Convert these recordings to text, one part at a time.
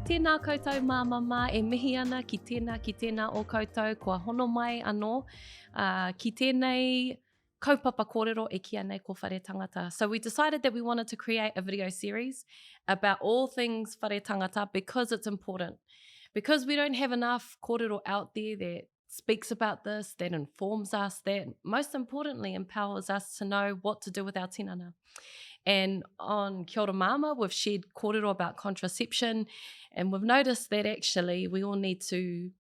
Tēnā koutou māmā e mihi ana ki tēnā o koutou kua hono mai anō ki tēnei kaupapa kōrero e kia nei ko whare tangata. So we decided that we wanted to create a video series about all things whare tangata because it's important. Because we don't have enough kōrero out there that speaks about this, that informs us, that most importantly empowers us to know what to do with our tinana. And on Kia Ora Māmā, we've shared kōrero about contraception, and we've noticed that actually we all need to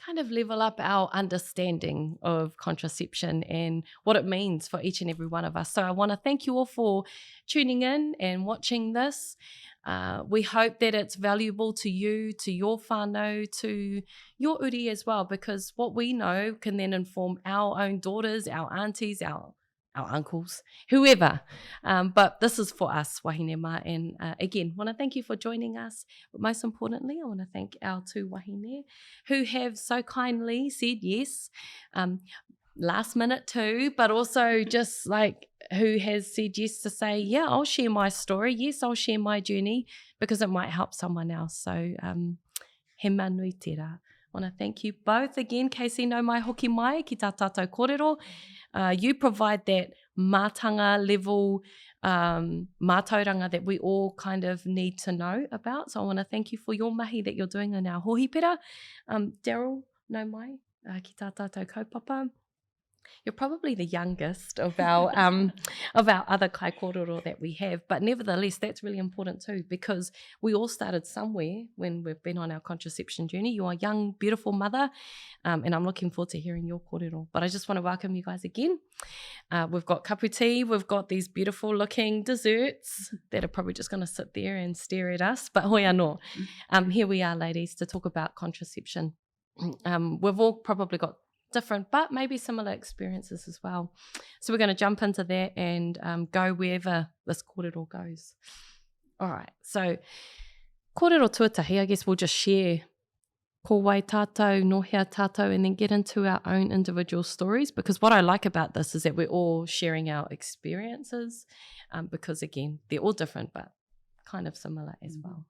kind of level up our understanding of contraception and what it means for each and every one of us. So I want to thank you all for tuning in and watching this. We hope that it's valuable to you, to your whānau, to your uri as well, because what we know can then inform our own daughters, our aunties, our uncles, whoever. But this is for us, wahine mā. And again, want to thank you for joining us. But most importantly, I want to thank our two wahine who have so kindly said yes, last minute too, but also just like who has said yes to say, yeah, I'll share my story. Yes, I'll share my journey because it might help someone else. So he manui tērā. I want to thank you both again. Kasey no mai hoki mai ki tā tātou kōrero. You provide that mātanga level mātauranga that we all kind of need to know about. So I want to thank you for your mahi that you're doing in our hohipera. Daryl, no mai ki tā tātou kaupapa. You're probably the youngest of our other kai kōrero that we have, but nevertheless, that's really important too, because we all started somewhere when we've been on our contraception journey. You're a young, beautiful mother, and I'm looking forward to hearing your kōrero. But I just want to welcome you guys again. We've got kapu tea, we've got these beautiful looking desserts that are probably just going to sit there and stare at us, but hoi anō. Here we are, ladies, to talk about contraception. We've all probably got different but maybe similar experiences as well. So we're going to jump into that and go wherever this kōrero goes. All right, so kōrero tuatahi, I guess we'll just share ko wai tātou, nohea tātou, and then get into our own individual stories, because what I like about this is that we're all sharing our experiences because again, they're all different but kind of similar as well.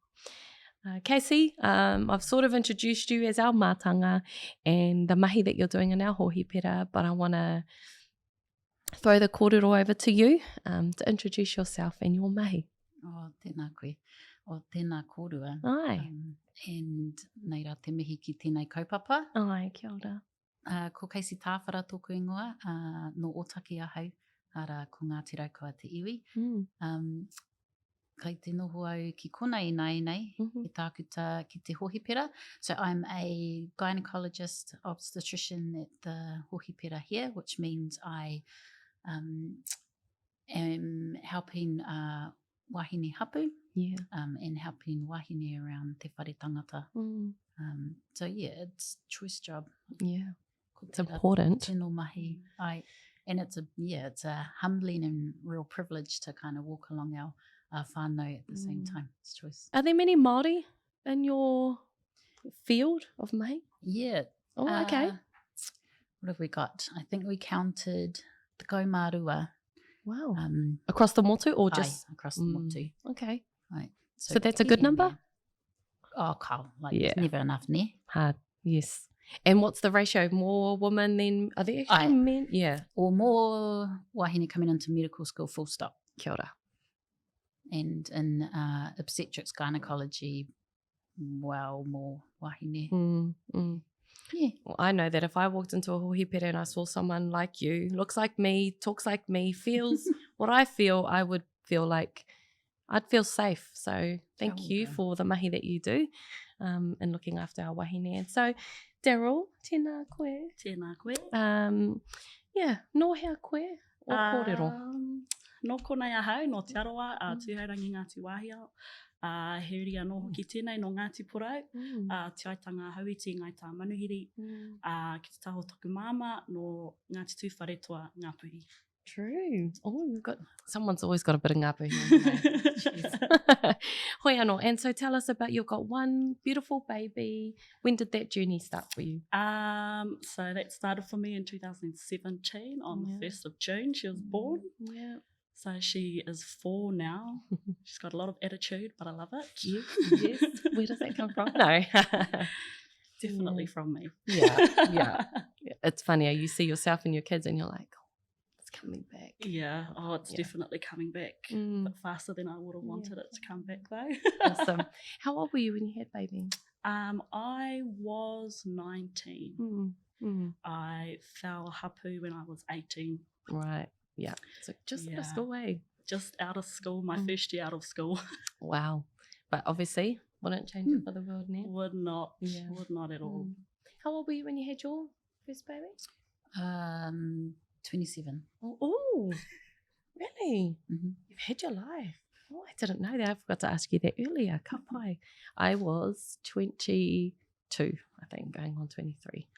Kasey, I've sort of introduced you as our mātanga and the mahi that you're doing in our hohipera, but I want to throw the kōrero over to you to introduce yourself and your mahi. Oh, tēnā koe. O tēnā kōrua. Ai. And nei rā te mihi ki tēnei kaupapa. Ai, kia ora. Ko Kasey tāwhara tōku ingoa, no Otaki ahau, ara ko Ngāti Raukawa te iwi. Kai te noho au ki kona i nei, e tākuta ki te hohipera. So I'm a gynecologist obstetrician at the hohipera here, which means I am helping wahine hapu and helping wahine around te whare tangata. So yeah, it's a choice job. Yeah, it's important. Tēnō mahi. And it's a humbling and real privilege to kind of walk along our whānau at the same time. It's choice. Are there many Māori in your field of mahi? Yeah. Oh, okay. What have we got? I think we counted the kaumārua. Wow. Across the motu or just? Across the motu. Okay. Right. So that's a good number? Oh, never enough, ne? Hard, yes. And what's the ratio? More women than, are there actually men? Yeah. Or more wahine coming into medical school, full stop. Kia ora. And in obstetrics, gynecology, well, more wahine. Yeah. Well, I know that if I walked into a hohipera and I saw someone like you, looks like me, talks like me, feels what I feel, I would feel like I'd feel safe. So thank you for the mahi that you do and looking after our wahine. And so, Daryl, tēnā koe. Tēnā koe. Yeah, no hea koe o kōrero. No konei ahau, no te aroa, tūhaurangi Ngāti Wāhia, he uri anō hoki tēnei no Ngāti Porau, te aitanga hauiti ngai tā manuhiri, ki te taho taku māmā, no Ngāti Tūwharetoa, Ngāpuhi. True. Oh, someone's always got a bit of ngapu here. Hoi anō. And so tell us about, you've got one beautiful baby. When did that journey start for you? So that started for me in 2017 on the 1st of June. She was born. Yeah. So she is 4 now. She's got a lot of attitude, but I love it. Yes. Where does that come from? No. Definitely from me. Yeah. It's funny. You see yourself and your kids and you're like, oh, it's coming back. Yeah. Oh, it's definitely coming back. But faster than I would have wanted it to come back though. Awesome. How old were you when you had baby? I was 19. I fell hapu when I was 18. Right. Yeah. So just out of school, eh? Just out of school, my first year out of school. Wow. But obviously, wouldn't change it for the world now. Would not at all. How old were you when you had your first baby? 27. Oh, really? You've had your life. Oh, I didn't know that. I forgot to ask you that earlier. Ka pai. I was 22, I think, going on 23.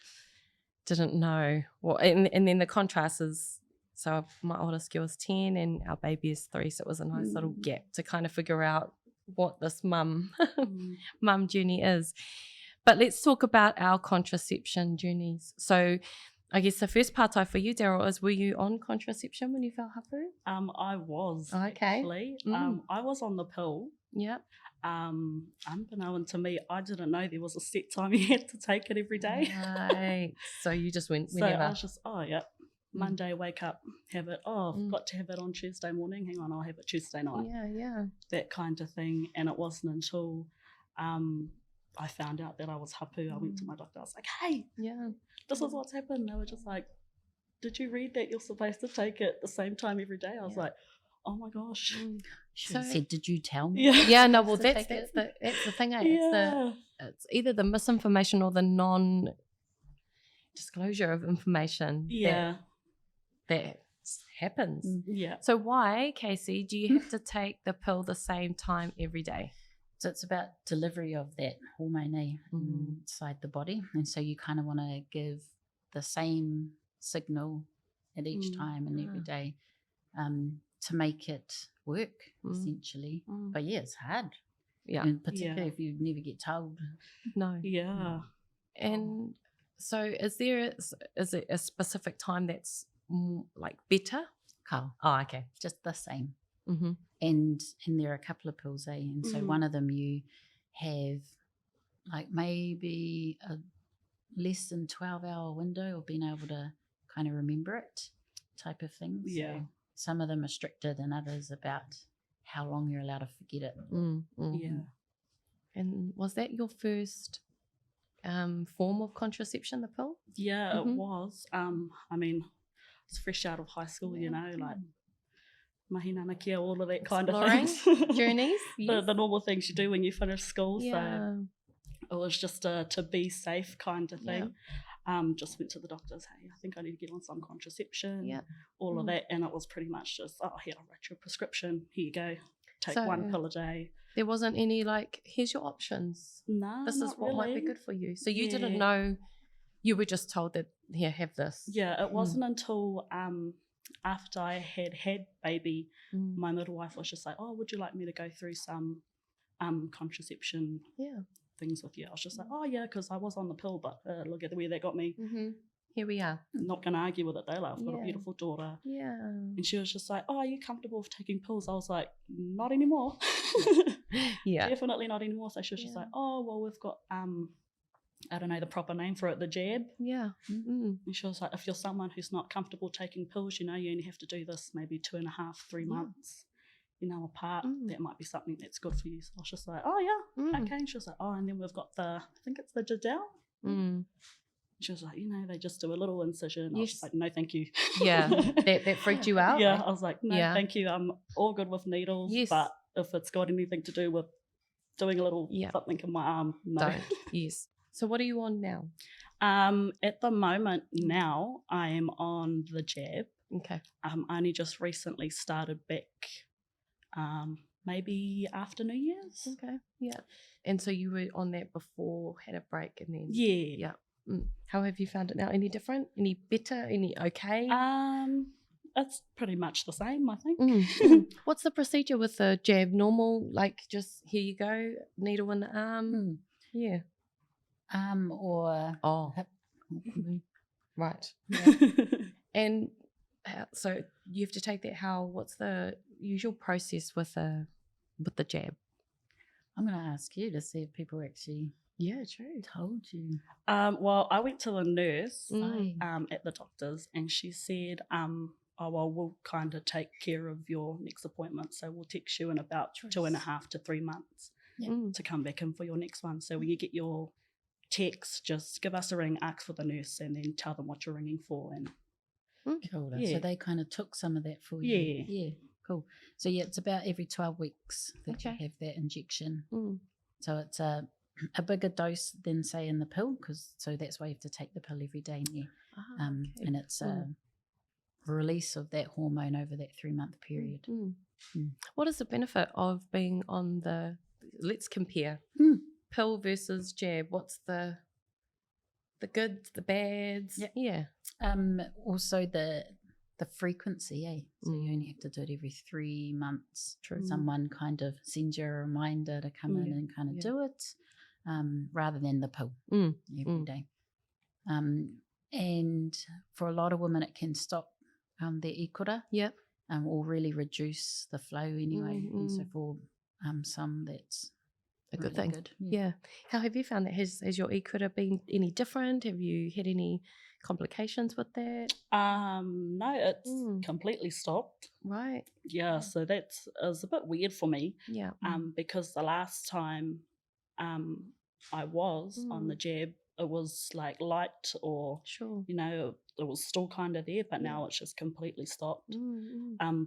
Didn't know. Well, and then the contrast is, so my oldest girl is 10 and our baby is 3, so it was a nice little gap to kind of figure out what this mum journey is. But let's talk about our contraception journeys. So I guess the first part for you, Daryl, is, were you on contraception when you fell hapu? I was, okay. Actually. I was on the pill. Yep. Unbeknown to me, I didn't know there was a set time you had to take it every day. Right. So you just went whenever. So I was just, Monday, wake up, have it. I've got to have it on Tuesday morning. Hang on, I'll have it Tuesday night. Yeah. That kind of thing. And it wasn't until I found out that I was hapu, I went to my doctor. I was like, hey, this is what's happened. They were just like, did you read that you're supposed to take it the same time every day? I was like, oh my gosh. Should have said, did you tell me? Yeah, no, well, that's the thing. It's either the misinformation or the non-disclosure of information that happens. Yeah. So why, Kasey, do you have to take the pill the same time every day? So it's about delivery of that hormone inside the body. And so you kind of want to give the same signal at each time and every day to make it work, essentially. But it's hard. Yeah. And particularly if you never get told. No. Yeah. And so is it a specific time that's like better? Oh, okay. Just the same. And there are a couple of pills, and so one of them you have like maybe a less than 12-hour window of being able to kind of remember it type of thing. Yeah. So some of them are stricter than others about how long you're allowed to forget it. Yeah. And was that your first form of contraception, the pill? Yeah, it was. I mean, it's fresh out of high school, like mahina kia, all of that kind of things. Journeys. The normal things you do when you finish school. Yeah. So it was just to be safe kind of thing. Just went to the doctors, hey, I think I need to get on some contraception, all of that. And it was pretty much just, here, I'll write you a prescription. Here you go. Take one pill a day. There wasn't any like, here's your options. No, this is what really. might be good for you. So you didn't know, you were just told that, here, have this. Yeah, it wasn't until after I had baby, my midwife was just like, oh, would you like me to go through some contraception things with you? I was just like, oh yeah, because I was on the pill, but look at where that got me. Here we are. I'm not going to argue with it though. Like, I've got a beautiful daughter. Yeah. And she was just like, oh, are you comfortable with taking pills? I was like, not anymore. Definitely not anymore. So she was just like, oh, well, we've got I don't know the proper name for it, the jab. Yeah. And she was like, if you're someone who's not comfortable taking pills, you only have to do this maybe 2.5, 3 months, apart. That might be something that's good for you. So I was just like, oh yeah, okay. And she was like, oh, and then we've got I think it's the Jadel. She was like, they just do a little incision. I was just like, no, thank you. Yeah, that freaked you out? Yeah, I was like, no, thank you. I'm all good with needles, but if it's got anything to do with doing a little something in my arm, no. Don't. Yes. So what are you on now? At the moment now, I am on the jab. Okay. I only just recently started back maybe after New Year's. Okay, yeah. And so you were on that before, had a break, and then... Yeah. How have you found it now? Any different? Any better? Any okay? it's pretty much the same, I think. What's the procedure with the jab? Normal, like just here you go, needle in the arm? Yeah. Or hip. Right. Yeah. And so you have to take that. What's the usual process with the jab? I'm going to ask you to see if people actually told you. Well, I went to the nurse at the doctor's, and she said, we'll kind of take care of your next appointment. So we'll text you in about 2.5 to 3 months to come back in for your next one. So when you get your text, just give us a ring, ask for the nurse, and then tell them what you're ringing for. And cool. So they kind of took some of that for you. Yeah. Cool. So it's about every 12 weeks that you have that injection. So it's a bigger dose than, say, in the pill, so that's why you have to take the pill every day. And it's a release of that hormone over that 3-month period. What is the benefit of being on let's compare pill versus jab? What's the goods, the bads? Also the frequency, so you only have to do it every 3 months. Someone kind of sends you a reminder to come in and kind of do it, rather than the pill every day. And for a lot of women, it can stop their ikura, or really reduce the flow anyway. And so for some, that's a good thing. Yeah. How have you found that? Has your ikura been any different? Have you had any complications with that? No, it's completely stopped. Right. Yeah, so it was a bit weird for me. Yeah. Because the last time I was on the jab, it was like light, or it was still kind of there, but now it's just completely stopped.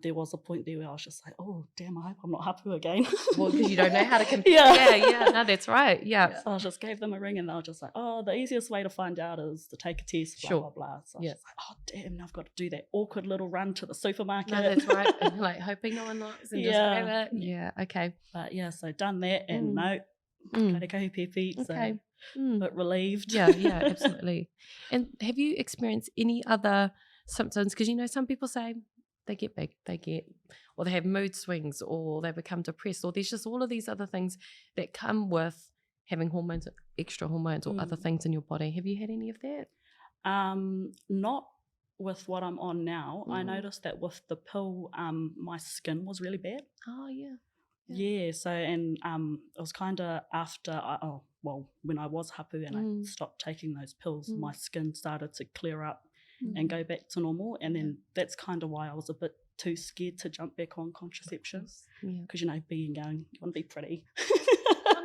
There was a point there where I was just like, oh damn, I hope I'm not hapu again. Well, because you don't know how to compare. No, that's right. So I just gave them a ring, and they were just like, oh, the easiest way to find out is to take a test, blah blah blah. So I was just like, oh damn, now I've got to do that awkward little run to the supermarket. No, that's right. And like hoping no one knocks and just grab it. Yeah, okay. But so done that, and no, karekahi pepe. Okay. But relieved. Yeah, absolutely. And have you experienced any other symptoms? Because some people say they get big, or they have mood swings, or they become depressed, or there's just all of these other things that come with having hormones, extra hormones, or other things in your body. Have you had any of that? Not with what I'm on now. I noticed that with the pill, my skin was really bad. Oh yeah. Yeah, so and it was kind of after when I was hapu and I stopped taking those pills, my skin started to clear up and go back to normal, and then that's kind of why I was a bit too scared to jump back on contraception, because being young, you want to be pretty.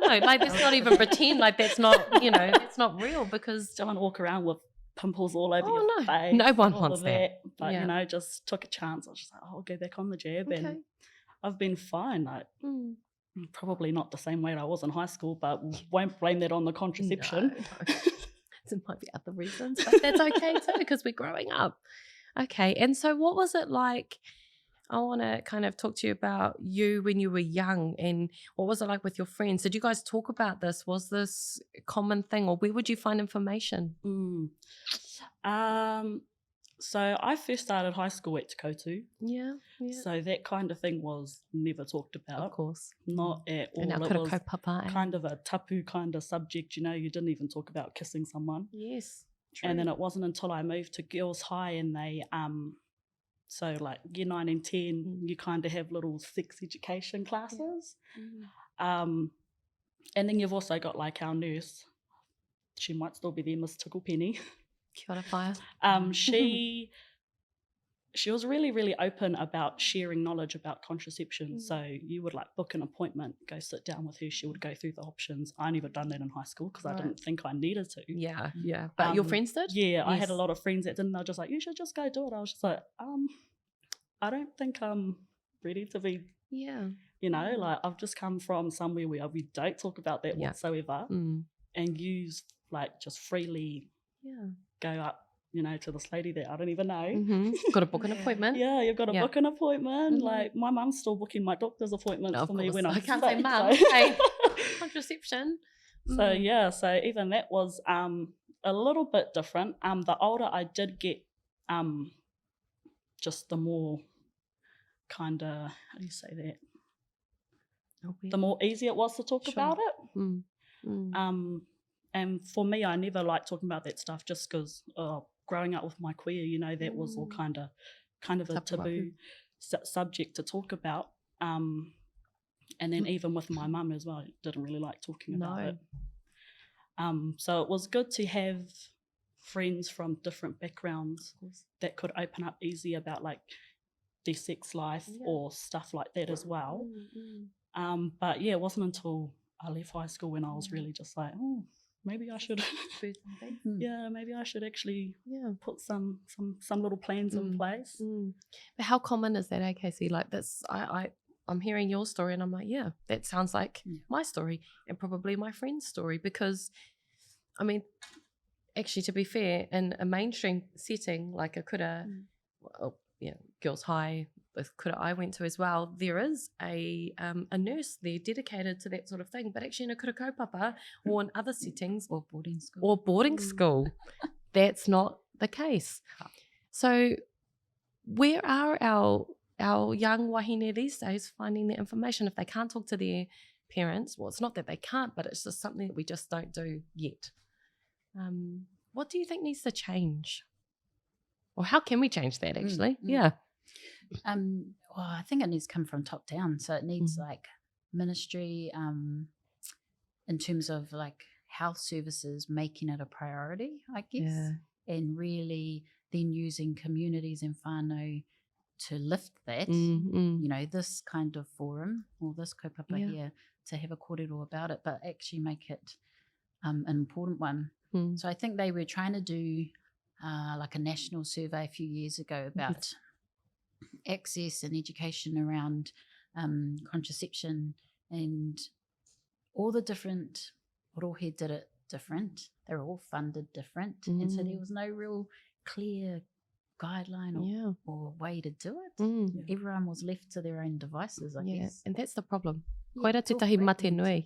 No, like let's not even pretend like that's not that's not real, because don't want to walk around with pimples all over your face. No one wants that. But just took a chance. I was just like, I'll go back on the jab, and I've been fine. Like probably not the same weight I was in high school, but won't blame that on the contraception. No. There might be other reasons, but that's okay too, because we're growing up. Okay, and so what was it like? I want to kind of talk to you about you when you were young, and what was it like with your friends? Did you guys talk about this? Was this a common thing, or where would you find information? So I first started high school at Takotu. Yeah. So that kind of thing was never talked about. Of course. Not at all. And it was kind of a tapu kind of subject, you didn't even talk about kissing someone. Yes. True. And then it wasn't until I moved to girls' high, and they so like year 9 and 10, you kind of have little sex education classes. And then you've also got like our nurse. She might still be there, Miss Ticklepenny. Kia ora whāia. She was really, really open about sharing knowledge about contraception. So you would like book an appointment, go sit down with her. She would go through the options. I never done that in high school because I didn't think I needed to. Yeah. But your friends did? Yeah, yes. I had a lot of friends that didn't. They were just like, you should just go do it. I was just like, I don't think I'm ready to be. Yeah. Like I've just come from somewhere where we don't talk about that whatsoever, and use like just freely go up, to this lady that I don't even know. Got to book an appointment. Yeah, you've got to book an appointment. Like my mum's still booking my doctor's appointments for me when I can't say mum. Contraception. So even that was a little bit different. The older I did get, just the more kind of, how do you say that? Okay. The more easy it was to talk about it. And for me, I never liked talking about that stuff just because growing up with my queer, you know, that was all kind of a taboo subject to talk about. And then even with my mum as well, I didn't really like talking about it. So it was good to have friends from different backgrounds that could open up easy about like their sex life or stuff like that as well. But yeah, it wasn't until I left high school when I was really just like, oh, maybe I should, maybe I should actually put some little plans in place. But how common is that, Kasey? Like that's, I'm hearing your story and I'm like, yeah, that sounds like my story and probably my friend's story, because, I mean, actually, to be fair, in a mainstream setting like a kura, girls' high, the kura I went to as well, there is a nurse there dedicated to that sort of thing. But actually in a kura kaupapa or in other settings or boarding school, that's not the case. So where are our young wahine these days finding the information if they can't talk to their parents? Well, it's not that they can't, but it's just something that we just don't do yet. What do you think needs to change? Or how can we change that actually? Well, I think it needs to come from top down. So it needs like ministry in terms of like health services, making it a priority, I guess, and really then using communities and whānau to lift that, you know, this kind of forum or this kaupapa here to have a kōrero about it, but actually make it an important one. So I think they were trying to do like a national survey a few years ago about access and education around contraception, and all the different rohe did it different. They're all funded different. And so there was no real clear guideline or way to do it. Everyone was left to their own devices, I guess. And that's the problem. Koira tētahi mate nui,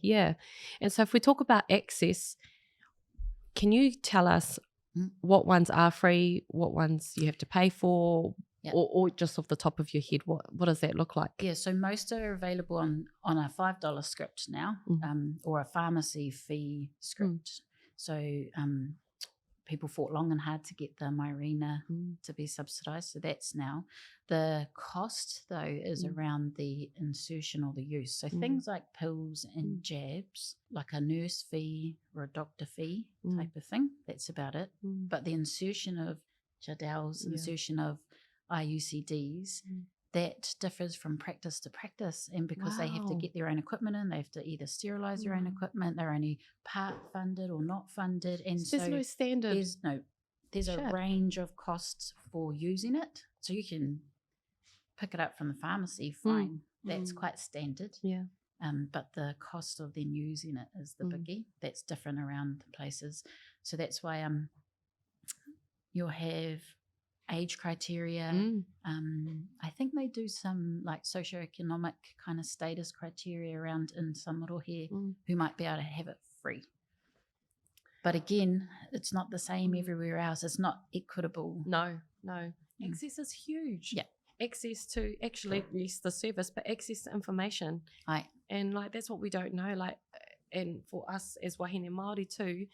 And so if we talk about access, can you tell us what ones are free, what ones you have to pay for, or just off the top of your head, what does that look like? Yeah, so most are available on a $5 script now, or a pharmacy fee script. So people fought long and hard to get the Mirena to be subsidised, so that's now. The cost, though, is around the insertion or the use. So things like pills and jabs, like a nurse fee or a doctor fee type of thing, that's about it. But the insertion of jadals, insertion of IUCDs, that differs from practice to practice, and because they have to get their own equipment in, they have to either sterilise their own equipment, they're only part funded or not funded, and so there's no standard. There's a range of costs for using it, so you can pick it up from the pharmacy, fine, that's quite standard. But the cost of then using it is the biggie. That's different around places, so that's why you'll have age criteria. I think they do some like socioeconomic kind of status criteria around in some rohe who might be able to have it free. But again, it's not the same everywhere else. It's not equitable. No. Access is huge. Access to actually, yes, the service, but access to information. And like that's what we don't know. Like, and for us as wahine Māori too,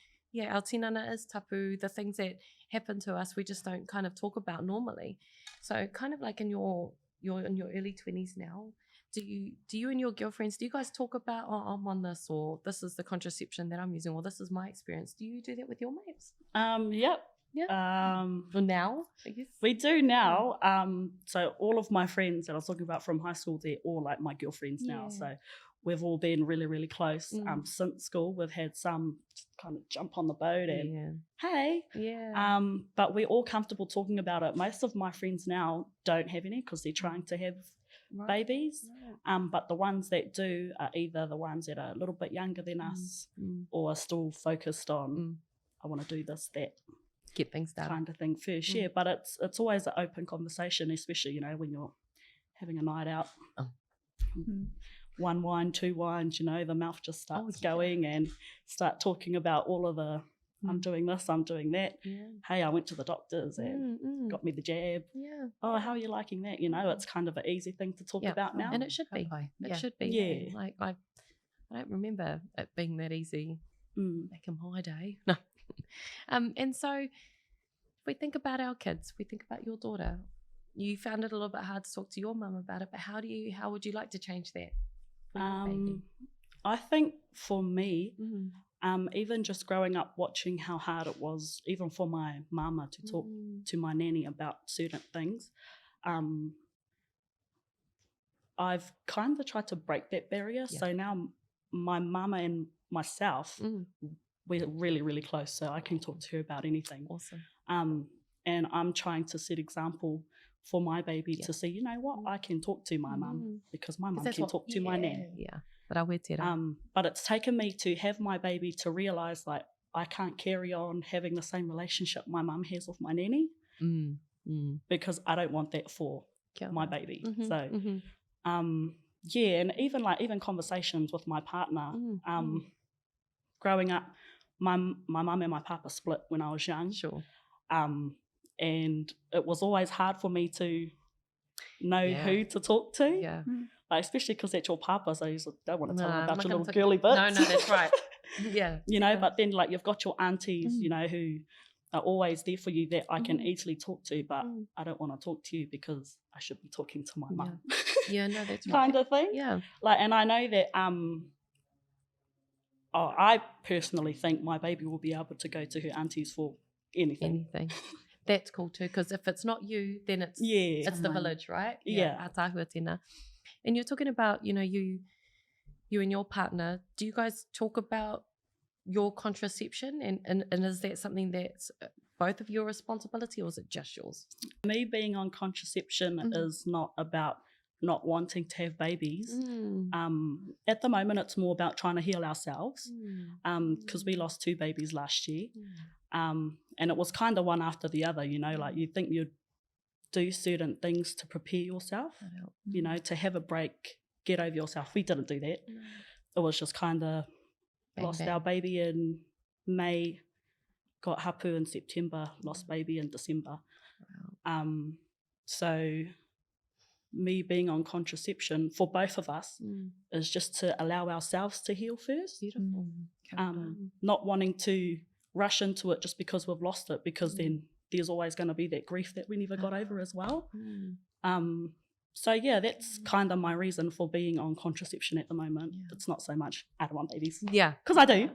our tinana is tapu. The things that happen to us, we just don't kind of talk about normally. So kind of like in you're in your early 20s now, do you and your girlfriends, do you guys talk about, oh, I'm on this, or this is the contraception that I'm using, or this is my experience? Do you do that with your mates? Yep. Well, now, I guess. We do now. So all of my friends that I was talking about from high school, they're all like my girlfriends now. So we've all been really, really close. Since school, we've had some kind of jump on the boat and hey. But we're all comfortable talking about it. Most of my friends now don't have any because they're trying to have babies. But the ones that do are either the ones that are a little bit younger than us or are still focused on, I want to do this, that. Get things done. Kind of thing first, but it's always an open conversation, especially, you know, when you're having a night out. One wine, two wines, you know, the mouth just starts going and start talking about all of the I'm doing this, I'm doing that. Yeah. Hey, I went to the doctors and got me the jab. Yeah. Oh, how are you liking that? You know, it's kind of an easy thing to talk about now. And it should be. It should be. Yeah. Like I don't remember it being that easy back in my day. No. And so if we think about our kids, we think about your daughter. You found it a little bit hard to talk to your mum about it, but how would you like to change that for your baby? I think for me, even just growing up watching how hard it was, even for my māmā to talk to my nanny about certain things, I've kind of tried to break that barrier. So now my māmā and myself, we're really, really close, so I can talk to her about anything. Awesome. And I'm trying to set example for my baby to see, you know what, I can talk to my mum because my mum can talk to my nan. Yeah. But it's taken me to have my baby to realise, like, I can't carry on having the same relationship my mum has with my nanny because I don't want that for my baby. So, and even conversations with my partner. Growing up, my mum and my papa split when I was young. Sure. And it was always hard for me to know who to talk to. Yeah. Like, especially because that's your papa, so you don't want to tell them about your little girly bits. No, that's right. Yeah. You know, but then, like, you've got your aunties, you know, who are always there for you that I can easily talk to, but I don't want to talk to you because I should be talking to my mum. Yeah, no, that's right. Kind of thing. Yeah. Like, and I know that I personally think my baby will be able to go to her aunties for anything. That's cool too, because if it's not you, then it's the village, right? Yeah. Ātāhua tēnā. And you're talking about, you know, you and your partner, do you guys talk about your contraception and is that something that's both of your responsibility or is it just yours? Me being on contraception is not about not wanting to have babies. At the moment, it's more about trying to heal ourselves because we lost 2 babies last year. And it was kind of one after the other, you know, like you think you'd do certain things to prepare yourself, you know, to have a break, get over yourself. We didn't do that. It was just kind of lost our baby in May, got hapu in September, lost baby in December. So me being on contraception for both of us is just to allow ourselves to heal first. Beautiful. Not wanting to rush into it just because we've lost it, because then there's always going to be that grief that we never got over as well. So yeah, that's kind of my reason for being on contraception at the moment. It's not so much I don't want babies. Yeah. Because I do.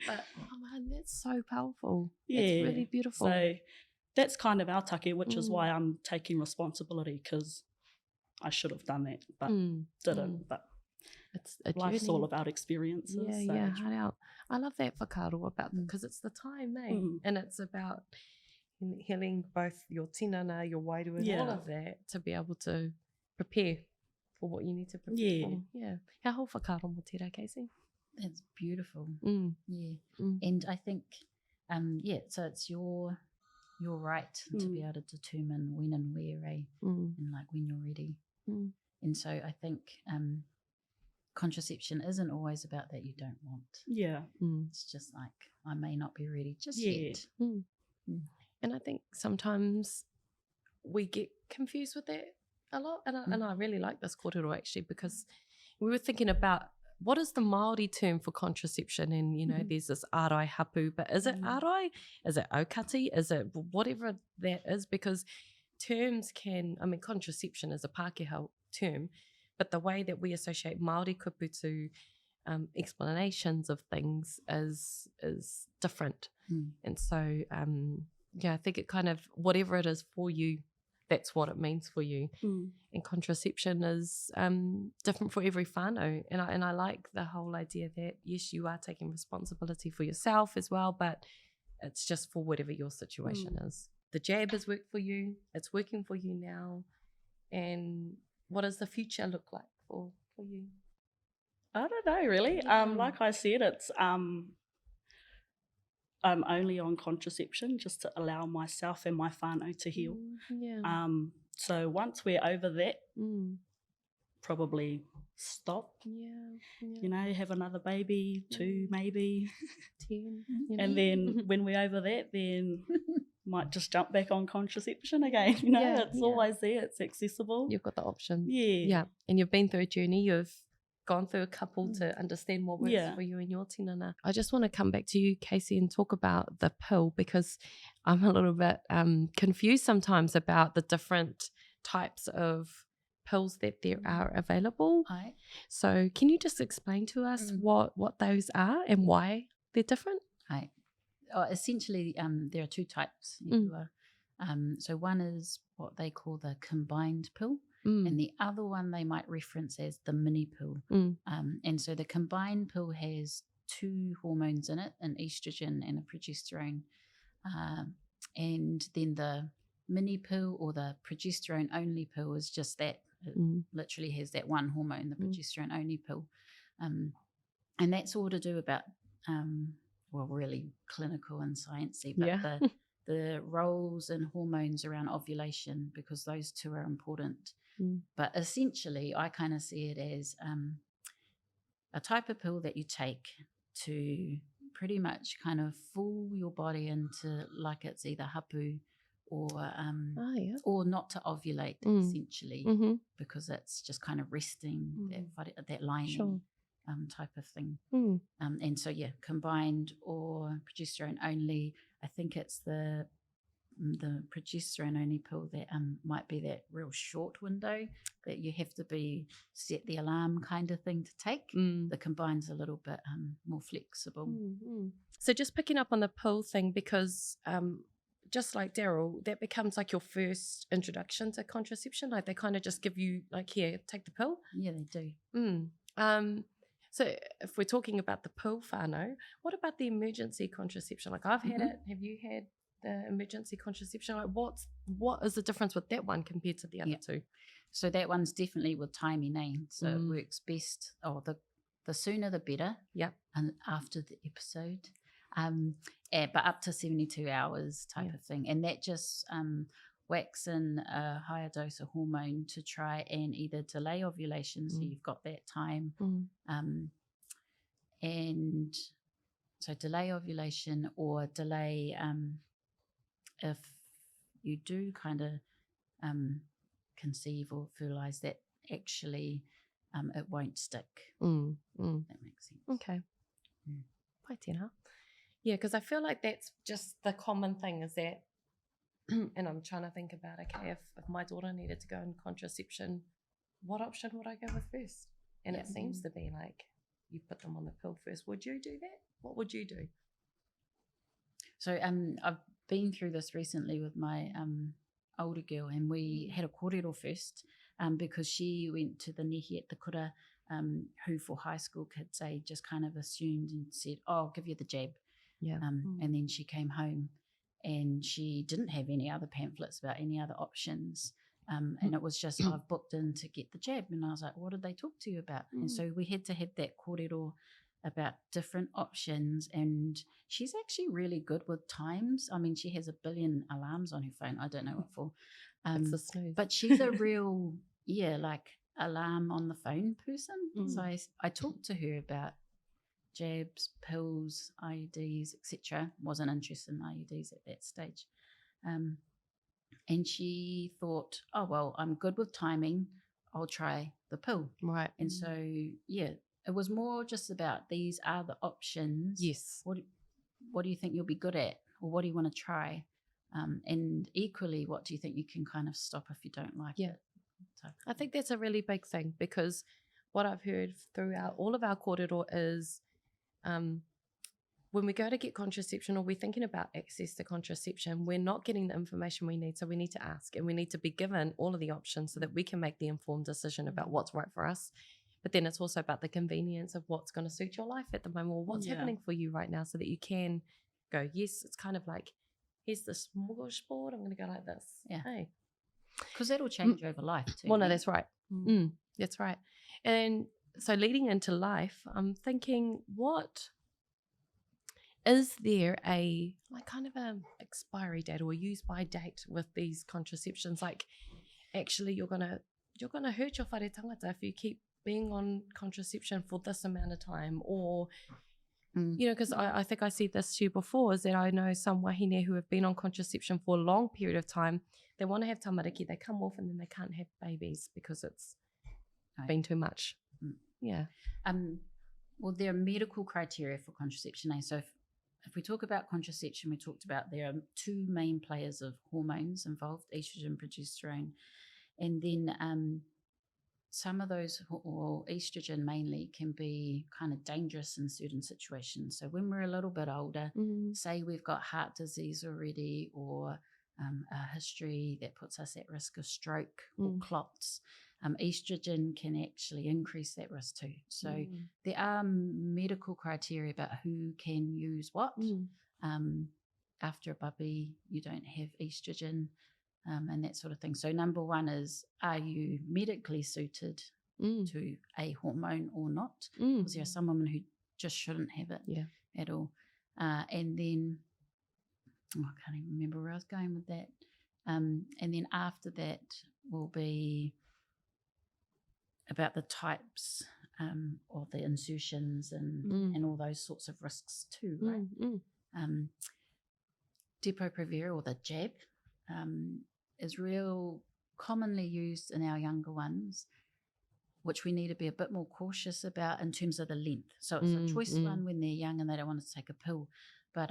But oh man, that's so powerful. Yeah. It's really beautiful. So that's kind of our take, which is why I'm taking responsibility, because I should have done that, but didn't. But it's a life's journey. all about experiences. Hard out. I love that for Karo about them because it's the time, and it's about healing both your tinana, your wairu, and all of that to be able to prepare for what you need to prepare for. Yeah. How ho whakaaro mo tērā, Kasey? That's beautiful. And I think, so it's your right to be able to determine when and where, and like when you're ready. And so I think contraception isn't always about that you don't want. It's just like, I may not be ready just yet. And I think sometimes we get confused with that a lot. And I really like this kōrero actually, because we were thinking about what is the Māori term for contraception? And, you know, there's this arai hapu, but is it arai? Is it aukati? Is it whatever that is? Because terms contraception is a Pākehā term, but the way that we associate Māori kupu to explanations of things is different. And so, I think it kind of, whatever it is for you, that's what it means for you. And contraception is different for every whānau. And I like the whole idea that, yes, you are taking responsibility for yourself as well, but it's just for whatever your situation is. The jab has worked for you. It's working for you now. And what does the future look like for you? I don't know, really. Like I said, it's I'm only on contraception just to allow myself and my whānau to heal. So once we're over that, probably stop. You know, have another baby, 2 maybe, 10, and then when we're over that, then might just jump back on contraception again. You know, it's always there, it's accessible. You've got the option. Yeah, and you've been through a journey. You've gone through a couple to understand what works for you and your tinana. I just want to come back to you, Kasey, and talk about the pill, because I'm a little bit confused sometimes about the different types of pills that there are available. Right. So can you just explain to us what those are and why they're different? Right. Essentially, there are 2 types. So one is what they call the combined pill, and the other one they might reference as the mini pill. And so the combined pill has 2 hormones in it, an estrogen and a progesterone. And then the mini pill or the progesterone only pill is just that. It literally has that one hormone, the progesterone only pill. And that's all to do about, really clinical and sciencey, but the roles and hormones around ovulation, because those 2 are important. But essentially, I kind of see it as a type of pill that you take to pretty much kind of fool your body into like it's either hapu or not to ovulate, essentially, because it's just kind of resting that lining type of thing. And so, combined or progesterone only. I think it's the progesterone only pill that might be that real short window that you have to be set the alarm kind of thing to take. The combine's a little bit more flexible. So just picking up on the pill thing, because just like Daryl, that becomes like your first introduction to contraception. Like they kind of just give you like, here, take the pill. Yeah, they do. So if we're talking about the pill whānau, what about the emergency contraception? Like I've had it. Have you had the emergency contraception? Like what is the difference with that one compared to the other 2? So that one's definitely with timing, so it works best. The sooner the better. And after the episode. But up to 72 hours type of thing. And that just whacks in a higher dose of hormone to try and either delay ovulation, so you've got that time. And so delay ovulation or delay if you do kind of conceive or fertilize, that actually it won't stick. That makes sense. Okay. Pai tēnā. Yeah, because I feel like that's just the common thing is that, and I'm trying to think about, okay, if my daughter needed to go in contraception, what option would I go with first? And it seems to be like you put them on the pill first. Would you do that? What would you do? So I've been through this recently with my older girl, and we had a kōrero first because she went to the nehi at the kura, who for high school kids, they just kind of assumed and said, oh, I'll give you the jab. And then she came home and she didn't have any other pamphlets about any other options. And it was just, I've booked in to get the jab. And I was like, what did they talk to you about? And so we had to have that kōrero about different options. And she's actually really good with times. I mean, she has 1 billion alarms on her phone. I don't know what for. It's a snooze. But she's a real, like alarm on the phone person. So I talked to her about jabs, pills, IUDs, etc. Wasn't interested in IUDs at that stage. And she thought, oh, well, I'm good with timing. I'll try the pill. Right. And so, it was more just about these are the options. Yes. What do you think you'll be good at? Or what do you want to try? And equally, what do you think you can kind of stop if you don't like it? I think that's a really big thing, because what I've heard throughout all of our kōrero is when we go to get contraception or we're thinking about access to contraception, we're not getting the information we need. So we need to ask, and we need to be given all of the options so that we can make the informed decision about what's right for us. But then it's also about the convenience of what's going to suit your life at the moment, or what's happening for you right now, so that you can go, yes, it's kind of like, here's the smorgasbord, I'm going to go like this. Yeah. Hey. Because that'll change over life too. Well, no, that's right. That's right. And so leading into life, I'm thinking, what is there a like kind of a expiry date or use by date with these contraceptions? Like, actually, you're going to you're going to hurt your whare tangata if you keep being on contraception for this amount of time, or you know, because I think I said this to you before, is that I know some wahine who have been on contraception for a long period of time. They want to have tamariki, they come off and then they can't have babies because it's been too much. Yeah. Well, there are medical criteria for contraception. So if we talk about contraception, we talked about there are two main players of hormones involved, estrogen, progesterone, and then some of those, or estrogen mainly, can be kind of dangerous in certain situations. So when we're a little bit older, say we've got heart disease already, or a history that puts us at risk of stroke or clots, estrogen can actually increase that risk too. So there are medical criteria about who can use what. After a puppy, you don't have estrogen. And that sort of thing. So number one is, are you medically suited to a hormone or not? Because there are some women who just shouldn't have it at all. And then, I can't even remember where I was going with that. And then after that will be about the types of the insertions and all those sorts of risks too, right? Depo-Provera, or the jab, is real commonly used in our younger ones, which we need to be a bit more cautious about in terms of the length. So it's a choice one when they're young and they don't want to take a pill, but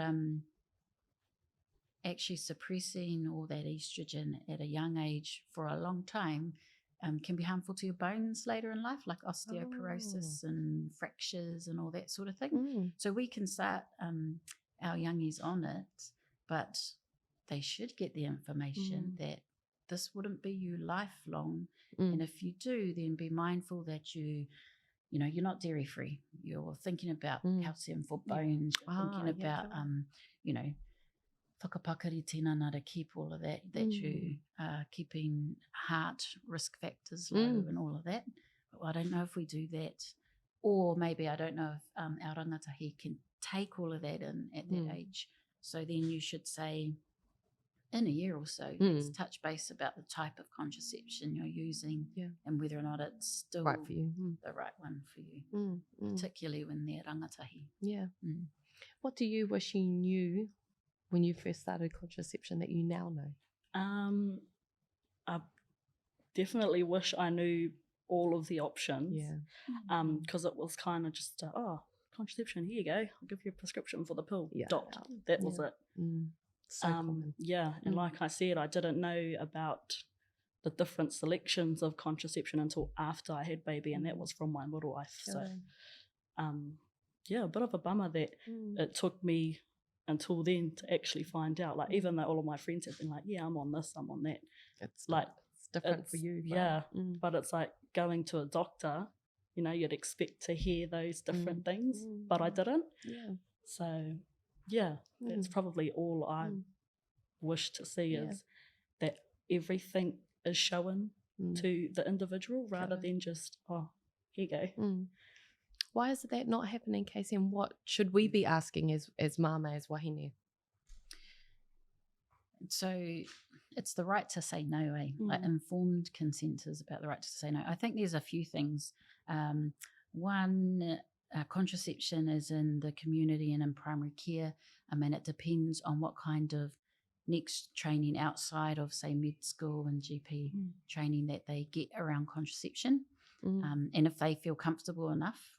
actually suppressing all that estrogen at a young age for a long time can be harmful to your bones later in life, like osteoporosis and fractures and all that sort of thing. So we can start our youngies on it, but they should get the information that this wouldn't be you lifelong. And if you do, then be mindful that you're not dairy free. You're thinking about calcium for bones, thinking about, whakapakari tinana to keep all of that you are keeping heart risk factors low and all of that. But I don't know if we do that, or maybe I don't know if our rangatahi can take all of that in at that age. So then you should say, in a year or so, let's touch base about the type of contraception you're using and whether or not it's still right for you. the right one for you, particularly when they're rangatahi. Yeah. What do you wish you knew when you first started contraception that you now know? I definitely wish I knew all of the options. Because it was kind of just, contraception, here you go, I'll give you a prescription for the pill. That was it. So common. And like I said, I didn't know about the different selections of contraception until after I had baby, and that was from my midwife. So a bit of a bummer that it took me until then to actually find out. Like, even though all of my friends have been like, I'm on this, I'm on that, it's like it's different for you, right? But it's like going to a doctor, you'd expect to hear those different things, but I didn't. So that's probably all I wish to see, is that everything is shown to the individual rather than just, here you go. Why is that not happening, Kasey? And what should we be asking as māmā, as wahine? So it's the right to say no, like informed consent is about the right to say no. I think there's a few things. One, contraception is in the community and in primary care. I mean, it depends on what kind of next training outside of, say, med school and GP training that they get around contraception, and if they feel comfortable enough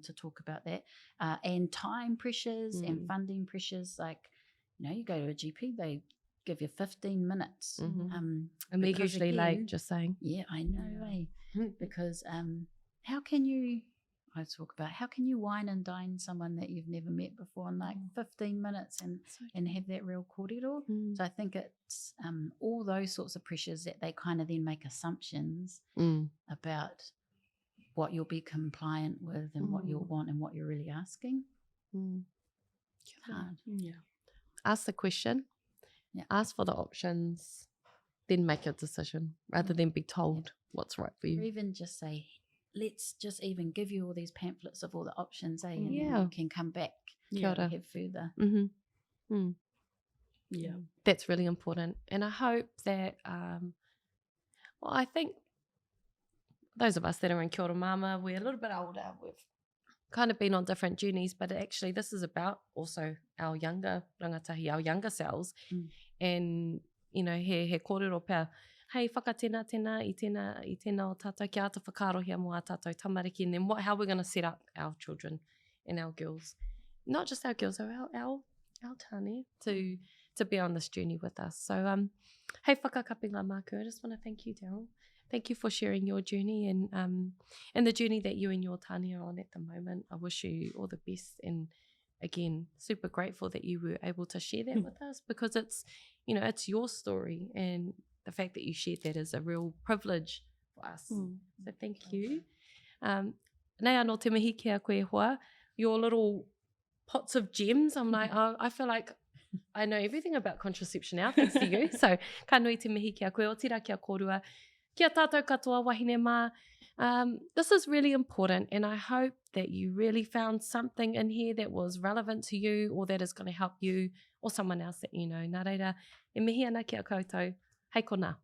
to talk about that, and time pressures and funding pressures. Like, you go to a GP, they give you 15 minutes. And they're usually late, just saying. Yeah, I know, because how can you wine and dine someone that you've never met before in like 15 minutes and have that real kōrero? So I think it's all those sorts of pressures that they kind of then make assumptions about what you'll be compliant with and what you'll want and what you're really asking. It's hard. Ask the question, ask for the options, then make your decision rather than be told what's right for you. Or even just say, let's just even give you all these pamphlets of all the options, and then you can come back and have further. That's really important. And I hope that, I think those of us that are in Kia ora māmā, we're a little bit older. We've kind of been on different journeys, but actually this is about also our younger rangatahi, our younger selves. And, you know, he kōrero pēr, hei, whakatena i tēnā o tātou, kia ata whakarohia mo a tātou tamariki, and then how we're going to set up our children and our girls, not just our girls, our tāne, to be on this journey with us. So, hei whakakapinga māku, I just want to thank you, Daryl. Thank you for sharing your journey and the journey that you and your tāne are on at the moment. I wish you all the best, and again, super grateful that you were able to share that with us, because it's, you know, it's your story, and the fact that you shared that is a real privilege for us. So thank you. Nei anō te mihi ki a koe hoa, your little pots of gems. I'm like, oh, I feel like I know everything about contraception now, thanks to you. So ka nui te mihi ki a koe, o tira ki a kōrua. Kia tātou katoa wahine mā. This is really important, and I hope that you really found something in here that was relevant to you, or that is going to help you or someone else that you know. Nā reira, e mihi ana ki a koutou. Hei kona.